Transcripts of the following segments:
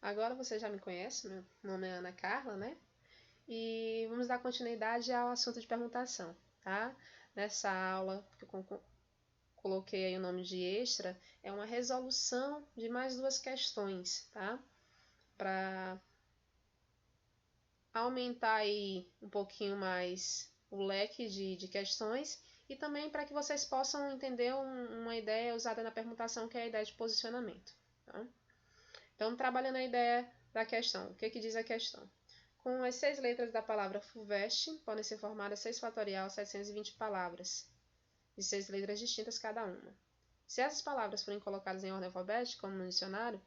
agora você já me conhece, meu nome é Ana Carla, né? E vamos dar continuidade ao assunto de permutação, tá? Nessa aula, que eu coloquei aí o nome de extra, é uma resolução de mais duas questões, tá? Para aumentar aí um pouquinho mais o leque de questões e também para que vocês possam entender uma ideia usada na permutação, que é a ideia de posicionamento. Tá? Então, trabalhando a ideia da questão, o que diz a questão? Com as 6 letras da palavra FUVEST, podem ser formadas 6 fatorial 720 palavras, de 6 letras distintas cada uma. Se essas palavras forem colocadas em ordem alfabética, como no dicionário,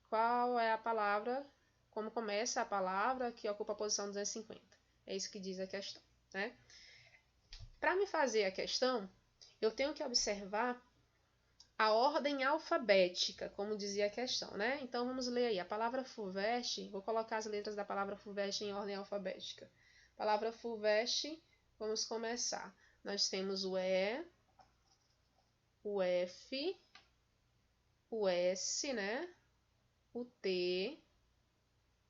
qual é a palavra, como começa a palavra que ocupa a posição 250? É isso que diz a questão, né? Para me fazer a questão, eu tenho que observar a ordem alfabética, como dizia a questão, né? Então vamos ler aí. A palavra FUVEST, vou colocar as letras da palavra FUVEST em ordem alfabética. Palavra FUVEST, vamos começar. Nós temos o E, o F, o S, né? O T,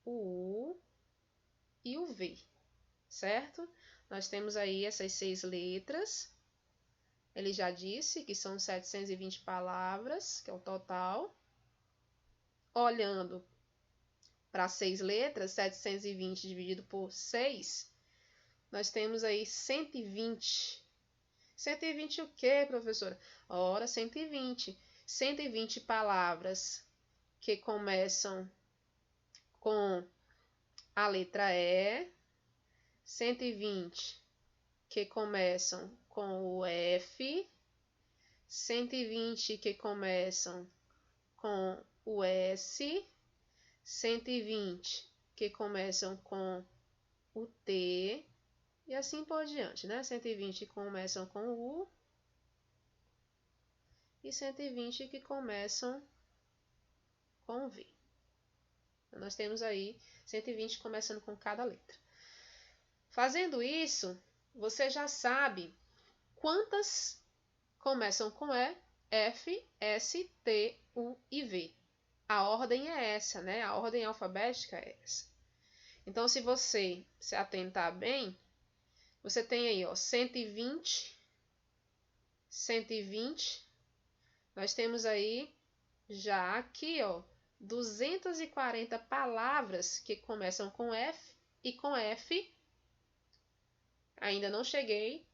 o U e o V, certo? Nós temos aí essas 6 letras. Ele já disse que são 720 palavras, que é o total. Olhando para 6 letras, 720 dividido por 6, nós temos aí 120. 120 o quê, professora? Ora, 120. 120 palavras que começam com a letra E, 120 que começam com o F, 120 que começam com o S, 120 que começam com o T e assim por diante, né? 120 que começam com o U e 120 que começam com o V. Então, nós temos aí 120 começando com cada letra. Fazendo isso, você já sabe quantas começam com E, F, S, T, U e V. A ordem é essa, né? A ordem alfabética é essa. Então, se você se atentar bem, você tem aí, ó, 120, 120. Nós temos aí já aqui, ó, 240 palavras que começam com F e com F. Ainda não cheguei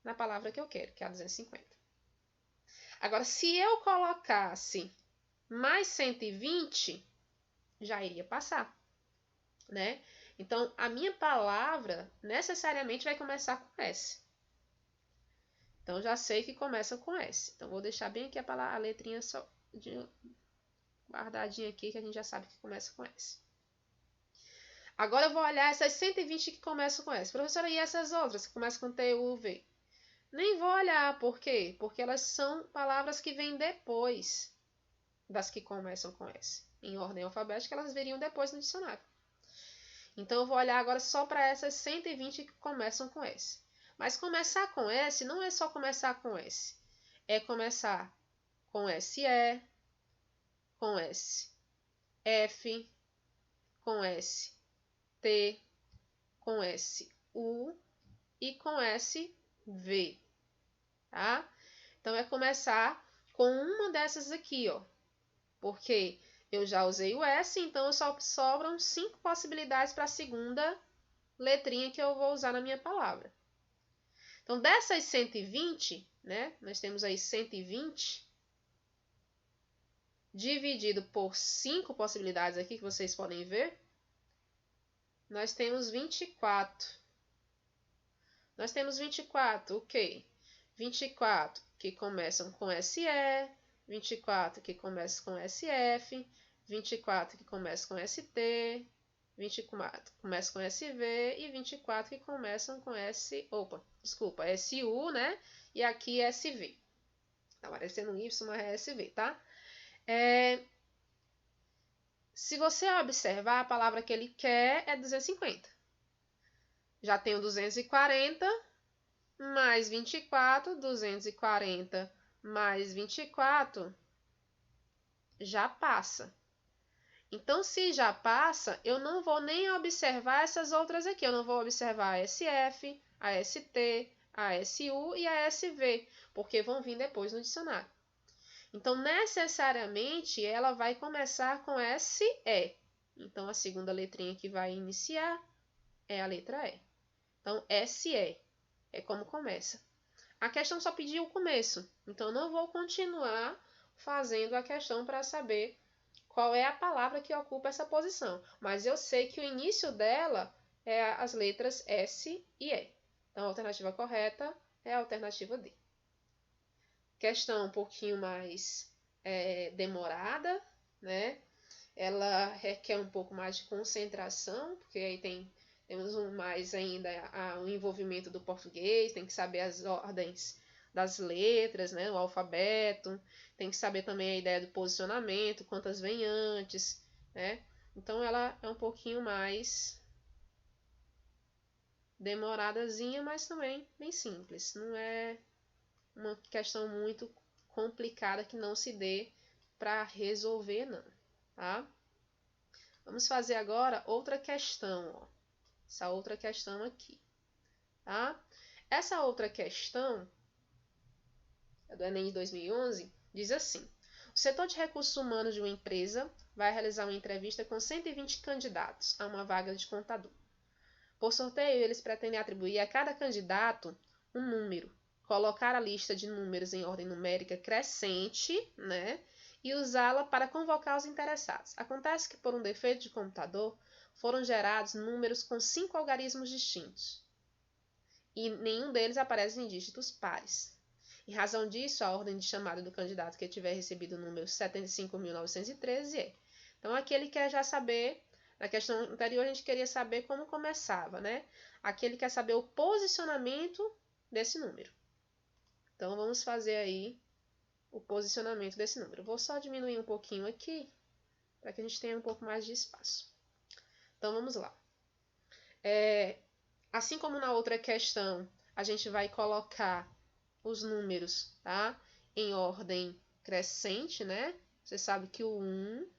na palavra que eu quero, que é a 250. Agora, se eu colocasse mais 120, já iria passar, né? Então, a minha palavra necessariamente vai começar com S. Então, já sei que começa com S. Então, vou deixar bem aqui a letrinha só guardadinha aqui, que a gente já sabe que começa com S. Agora, eu vou olhar essas 120 que começam com S. Professora, e essas outras que começam com T, U, V? Nem vou olhar. Por quê? Porque elas são palavras que vêm depois das que começam com S. Em ordem alfabética, elas viriam depois no dicionário. Então, eu vou olhar agora só para essas 120 que começam com S. Mas começar com S não é só começar com S. É começar com SE, com S, F, com S, T, com S, U e com S, V. Tá? Então, é começar com uma dessas aqui, ó. Porque eu já usei o S, então só sobram 5 possibilidades para a segunda letrinha que eu vou usar na minha palavra. Então, dessas 120, né, nós temos aí 120, dividido por 5 possibilidades aqui, que vocês podem ver, nós temos 24. Nós temos 24, o quê? 24 que começam com SE, 24 que começam com SF, 24 que começam com ST, 24 que começam com SV e 24 que começam com SU, né? E aqui SV. Tá aparecendo Y, mas é SV, tá? Se você observar, a palavra que ele quer é 250. Já tenho 240 mais 24, 240 mais 24 já passa. Então, se já passa, eu não vou nem observar essas outras aqui. Eu não vou observar a SF, a ST, a SU e a SV, porque vão vir depois no dicionário. Então, necessariamente, ela vai começar com SE. Então, a segunda letrinha que vai iniciar é a letra E. Então, SE é como começa. A questão só pediu o começo, então não vou continuar fazendo a questão para saber qual é a palavra que ocupa essa posição. Mas eu sei que o início dela é as letras S e E. Então, a alternativa correta é a alternativa D. Questão um pouquinho mais demorada, né? Ela requer um pouco mais de concentração, porque aí temos mais ainda o envolvimento do português, tem que saber as ordens das letras, né, o alfabeto, tem que saber também a ideia do posicionamento, quantas vêm antes, né? Então ela é um pouquinho mais demoradazinha, mas também bem simples. Não é uma questão muito complicada que não se dê para resolver, não, tá? Vamos fazer agora outra questão, ó. Essa outra questão aqui, tá? Essa outra questão, do Enem de 2011, diz assim: o setor de recursos humanos de uma empresa vai realizar uma entrevista com 120 candidatos a uma vaga de contador. Por sorteio, eles pretendem atribuir a cada candidato um número, colocar a lista de números em ordem numérica crescente, né? E usá-la para convocar os interessados. Acontece que, por um defeito de computador, foram gerados números com 5 algarismos distintos, e nenhum deles aparece em dígitos pares. Em razão disso, a ordem de chamada do candidato que tiver recebido o número 75.913 é. Então, aqui ele quer já saber, na questão anterior a gente queria saber como começava, né? Aqui ele quer saber o posicionamento desse número. Então, vamos fazer aí o posicionamento desse número. Vou só diminuir um pouquinho aqui, para que a gente tenha um pouco mais de espaço. Então, vamos lá. Assim como na outra questão, a gente vai colocar os números, tá? Em ordem crescente, né? Você sabe que o 1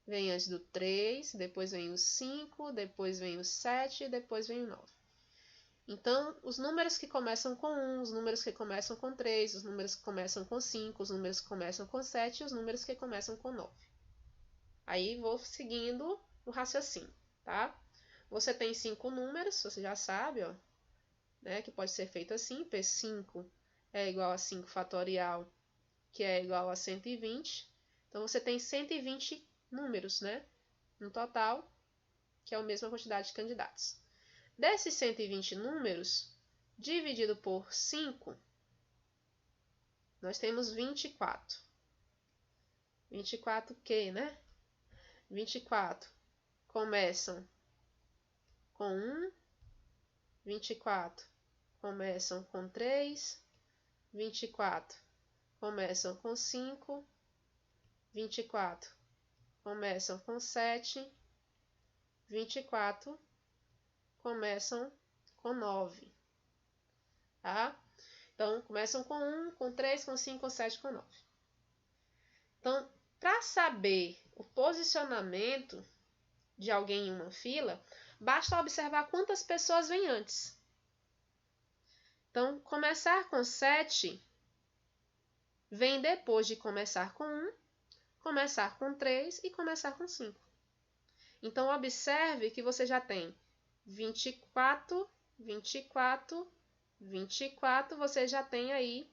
vem antes do 3, depois vem o 5, depois vem o 7, depois vem o 9. Então, os números que começam com 1, os números que começam com 3, os números que começam com 5, os números que começam com 7 e os números que começam com 9. Aí, vou seguindo o raciocínio, tá? Você tem 5 números, você já sabe, ó, né, que pode ser feito assim: P5 é igual a 5 fatorial, que é igual a 120. Então, você tem 120 números, né, no total, que é a mesma quantidade de candidatos. Desses 120 números, dividido por 5, nós temos 24. 24 que, né? 24 começam com 1, 24 começam com 3, 24 começam com 5, 24 começam com 7, 24 começam com 9, tá? Então, começam com 1, com 3, com 5, com 7, com 9. Então, para saber o posicionamento de alguém em uma fila, basta observar quantas pessoas vêm antes. Então, começar com 7 vem depois de começar com 1, começar com 3 e começar com 5. Então, observe que você já tem 24, 24, 24, você já tem aí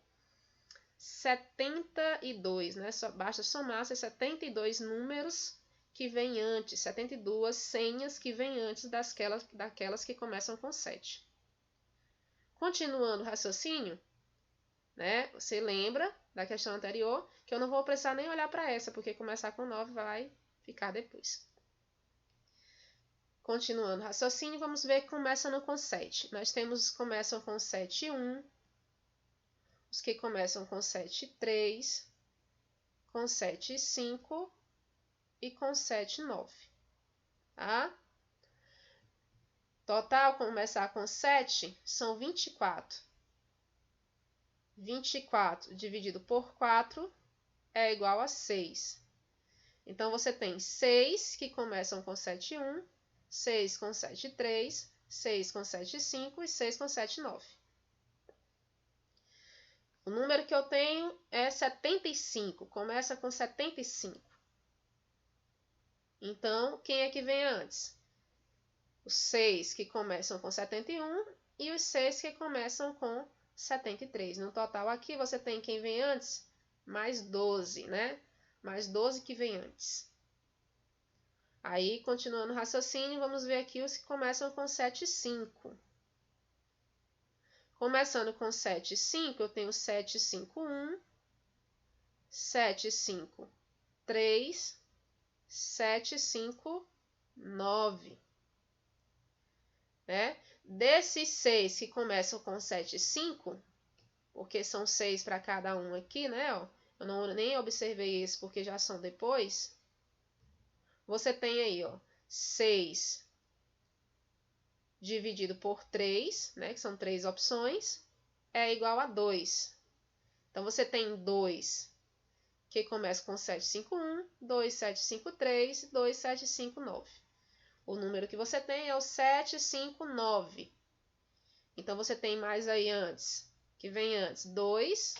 72, né? Basta somar esses 72 números que vêm antes, 72 senhas que vêm antes daquelas que começam com 7. Continuando o raciocínio, né? Você lembra da questão anterior que eu não vou precisar nem olhar para essa, porque começar com 9 vai ficar depois. Continuando o raciocínio, vamos ver que começam com 7. Nós temos os que começam com 7, 1, os que começam com 7, 3, com 7, 5 e com 7, 9. Tá? Total, começar com 7 são 24. 24 dividido por 4 é igual a 6. Então, você tem 6 que começam com 7, 1, 6 com 7, 3, 6 com 7, 5 e 6 com 7, 9. O número que eu tenho é 75, começa com 75. Então, quem é que vem antes? Os 6 que começam com 71 e os 6 que começam com 73. No total aqui você tem quem vem antes? Mais 12, né? Mais 12 que vem antes. Aí, continuando o raciocínio, vamos ver aqui os que começam com 7, 5. Começando com 7, 5, eu tenho 7, 5, 1, 7, 5, 3, 7, 5, 9. Né? Desses 6 que começam com 7, 5, porque são 6 para cada um aqui, né? Ó, eu nem observei esse porque já são depois. Você tem aí, ó, 6 dividido por 3, né? Que são 3 opções, é igual a 2. Então, você tem 2 que começa com 7, 5, 1, 2, 7, 5, 3 e 2, 7, 5, 9. O número que você tem é o 7, 5, 9. Então, você tem mais aí antes, que vem antes, 2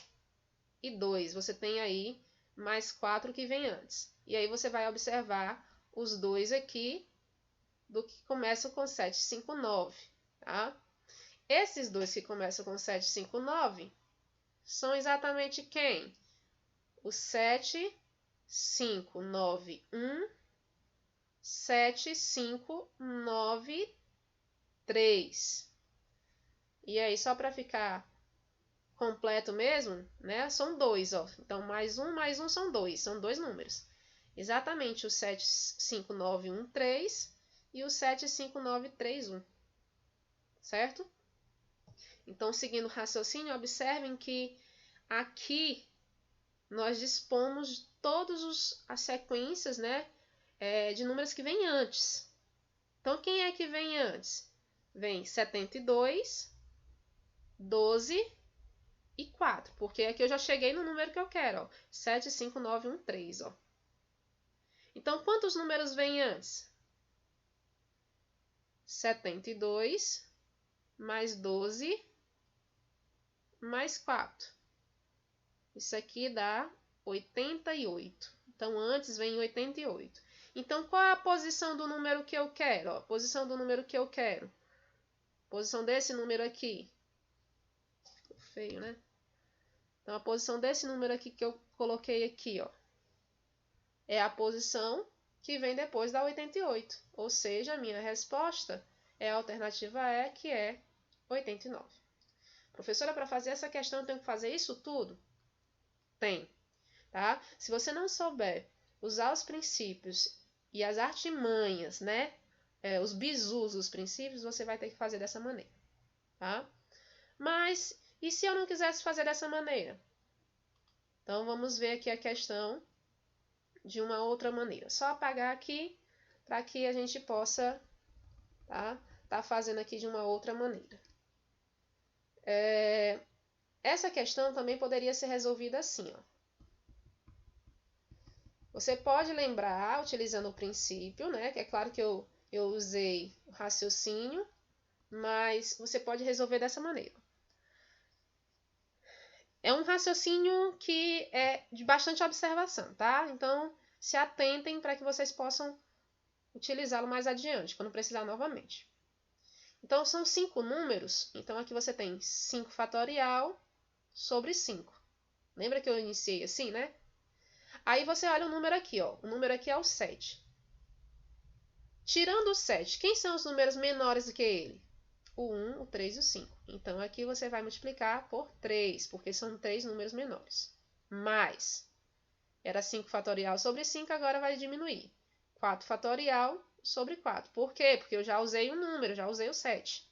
e 2. Você tem aí mais 4 que vem antes. E aí, você vai observar os dois aqui do que começam com 7, 5, 9. Tá? Esses dois que começam com 7, 5, 9 são exatamente quem? O 7, 5, 9, 1, 7, 5, 9, 3. E aí, só para ficar completo mesmo, né? São 2, ó. Então, mais um são 2. São 2 números. Exatamente o 7, 5, 9, 1, 3 e o 7, 5, 9, 3, 1. Certo? Então, seguindo o raciocínio, observem que aqui nós dispomos de todas as sequências, né, de números que vêm antes. Então, quem é que vem antes? Vem 72, 12 e 4, porque aqui eu já cheguei no número que eu quero, ó, 7, 5, 9, 1, 3. Ó. Então, quantos números vêm antes? 72 mais 12 mais 4. Isso aqui dá 88. Então, antes vem 88. Então, qual é a posição do número que eu quero? Ó, a posição do número que eu quero. Posição desse número aqui. Ficou feio, né? Então, a posição desse número aqui que eu coloquei aqui, ó, é a posição que vem depois da 88. Ou seja, a minha resposta é a alternativa E, que é 89. Professora, para fazer essa questão, eu tenho que fazer isso tudo? Tem, tá? Se você não souber usar os princípios e as artimanhas, né? Os bizus dos princípios, você vai ter que fazer dessa maneira, tá? Mas, e se eu não quisesse fazer dessa maneira? Então, vamos ver aqui a questão de uma outra maneira. Só apagar aqui para que a gente possa tá fazendo aqui de uma outra maneira. Essa questão também poderia ser resolvida assim, ó. Você pode lembrar, utilizando o princípio, né? Que é claro que eu usei o raciocínio, mas você pode resolver dessa maneira. É um raciocínio que é de bastante observação, tá? Então, se atentem para que vocês possam utilizá-lo mais adiante, quando precisar novamente. Então, são 5 números. Então, aqui você tem 5 fatorial sobre 5. Lembra que eu iniciei assim, né? Aí você olha o número aqui, ó. O número aqui é o 7. Tirando o 7, quem são os números menores do que ele? O 1, o 3 e o 5. Então, aqui você vai multiplicar por 3, porque são 3 números menores. Mais, era 5 fatorial sobre 5, agora vai diminuir. 4 fatorial sobre 4. Por quê? Porque eu já usei um número, já usei o 7.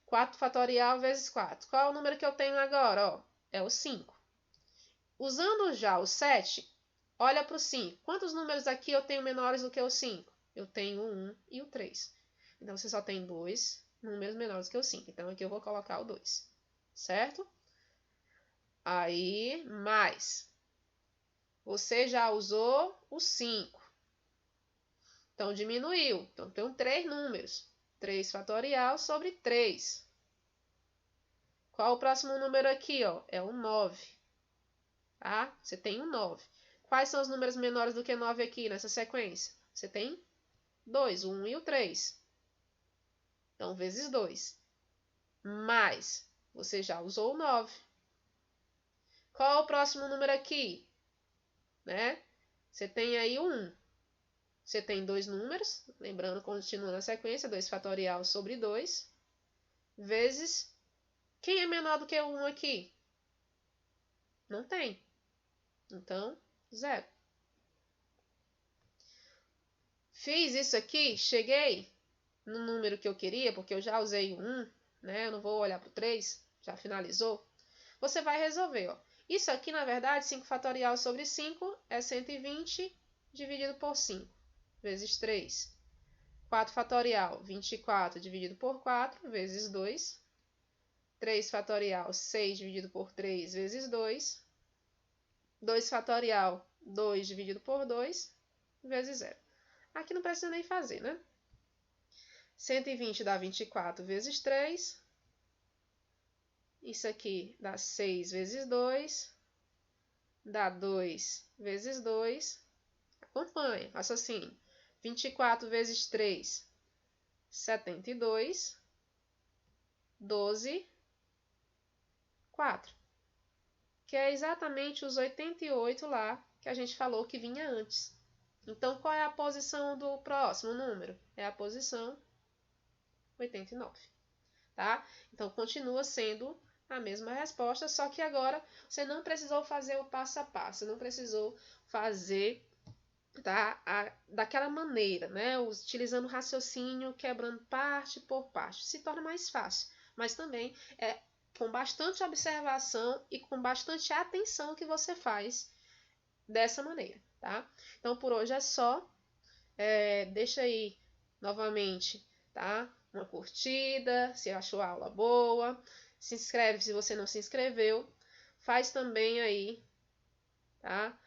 4 fatorial vezes 4. Qual é o número que eu tenho agora? Ó, é o 5. Usando já o 7, olha para o 5. Quantos números aqui eu tenho menores do que o 5? Eu tenho o 1 e o 3. Então, você só tem 2 números menores que o 5. Então, aqui eu vou colocar o 2. Certo? Aí, mais. Você já usou o 5. Então, diminuiu. Então, tem 3 números. 3 fatorial sobre 3. Qual o próximo número aqui, ó? É o 9. Tá? Você tem um 9. Quais são os números menores do que 9 aqui nessa sequência? Você tem 2, o 1 e o 3. Então, vezes 2. Mais, você já usou o 9. Qual é o próximo número aqui? Né? Você tem aí o 1. Você tem 2 números, lembrando, continuando a sequência, 2 fatorial sobre 2, vezes... Quem é menor do que o 1 aqui? Não tem. Então, 0. Fiz isso aqui, cheguei no número que eu queria, porque eu já usei o 1, né? Eu não vou olhar para o 3, já finalizou. Você vai resolver, ó. Isso aqui, na verdade, 5 fatorial sobre 5 é 120 dividido por 5, vezes 3. 4 fatorial, 24 dividido por 4, vezes 2. 3 fatorial, 6 dividido por 3, vezes 2. 2 fatorial, 2 dividido por 2, vezes 0. Aqui não precisa nem fazer, né? 120 dá 24 vezes 3. Isso aqui dá 6 vezes 2. Dá 2 vezes 2. Acompanha, raciocínio. 24 vezes 3, 72. 12, 4. Que é exatamente os 88 lá que a gente falou que vinha antes. Então, qual é a posição do próximo número? É a posição 89, tá? Então, continua sendo a mesma resposta, só que agora você não precisou fazer o passo a passo, não precisou fazer, tá, daquela maneira, né? Utilizando o raciocínio, quebrando parte por parte. Se torna mais fácil, mas também é com bastante observação e com bastante atenção que você faz dessa maneira, tá? Então, por hoje é só. Deixa aí, novamente, tá? Uma curtida, se achou a aula boa. Se inscreve se você não se inscreveu. Faz também aí, tá?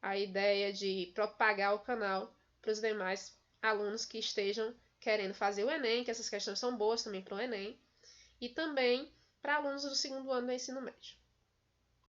A ideia de propagar o canal para os demais alunos que estejam querendo fazer o Enem, que essas questões são boas também para o Enem. E também para alunos do segundo ano do ensino médio.